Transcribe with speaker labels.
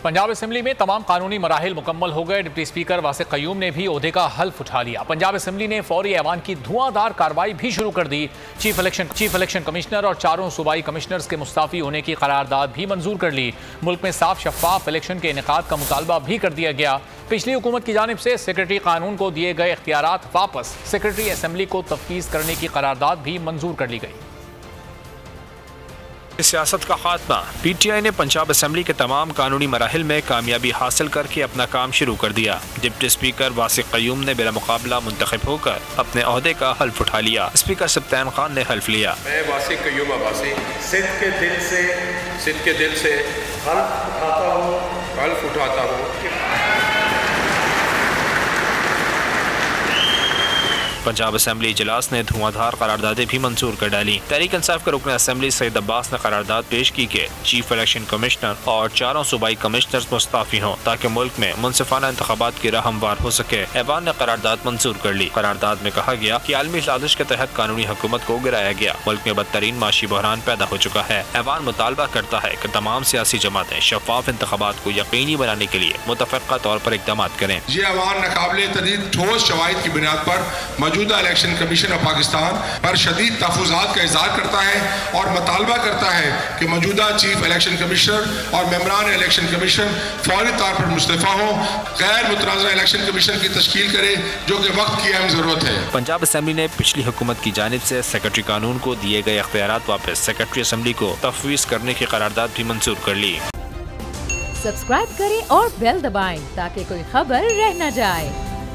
Speaker 1: Punjab assembly में तमाम कानूनी मराहिल मुकम्मल हो गए। डिप्टी स्पीकर वासिक क़य्यूम ने भी ओहदे का हल्फ उठा लिया। पंजाब असेंबली ने फौरी ऐवान की धुआंधार कार्रवाई भी शुरू कर दी। चीफ इलेक्शन कमिश्नर और 4 सूबाई कमिश्नर्स के मुस्ताफ़ी होने की करारदाद भी मंजूर कर ली। मुल्क में साफ शफाफ इलेक्शन के इनेकाद का मुतालबा भी कर दिया गया। पिछली हुकूमत की जानिब से सेक्रेटरी कानून को दिए गए इख्तियारात वापस, सेक्रेटरी असेंबली को तफवीज़ करने की करारदाद भी मंजूर कर ली गई।
Speaker 2: सियासत का खात्मा। PTI ने पंजाब असेंबली के तमाम कानूनी मराहिल में कामयाबी हासिल करके अपना काम शुरू कर दिया। डिप्टी स्पीकर वासिक क़य्यूम ने बिला मुकाबला मुंतखब होकर अपने ओहदे का हल्फ उठा लिया। स्पीकर सब्तान खान ने हल्फ लिया।
Speaker 3: मैं वासिक क़य्यूम अब्बासी सिद्ध के दिल से हल्फ उठाता हूँ।
Speaker 2: पंजाब असेंबली इजलास ने धुआंधार करारदादें भी मंजूर कर डाली। तहरीक इंसाफ के रुकन असेंबली सईद अब्बास ने करारदाद पेश की कि चीफ इलेक्शन कमिश्नर और 4 सूबाई कमिश्नर्स मुस्ताफी हों ताकि मुल्क में मुनसिफाना इंतखाबात की राह हमवार हो सके। ऐवान ने करारदाद मंजूर कर ली। करारदाद में कहा गया कि आलमी साजिश के तहत कानूनी हुकूमत को गिराया गया। मुल्क में बदतरीन माशी बहरान पैदा हो चुका है। ऐवान मुतालबा करता है कि तमाम सियासी जमातें शफाफ इंतखाबात को यकीनी बनाने के लिए मुतफ़र्रिक़ा तौर पर इक़दाम करें।
Speaker 4: ये ऐवान नाकाबिले तदीद ठोस शवाहिद की बुनियाद पर मौजूदा इलेक्शन कमीशन ऑफ पाकिस्तान पर शदीद तहफ़्फ़ुज़ात का इज़हार करता है और मुतालबा करता है कि मौजूदा चीफ इलेक्शन कमिश्नर और मेंबरान इलेक्शन कमीशन फौरी तौर पर मुस्तफ़ा हों, गैर मुतनाज़ा इलेक्शन कमीशन की तश्कील करे जो कि वक्त की अहम ज़रूरत है।
Speaker 2: पंजाब असेंबली ने पिछली हुकूमत की जानिब से सेक्रेटरी कानून को दिए गए इख्तियारात वापस सेक्रेटरी असेंबली को तफवीज़ करने की करारदाद भी मंजूर कर ली।
Speaker 5: सब्सक्राइब करें और बेल दबाएं ताकि कोई खबर रह न जाए।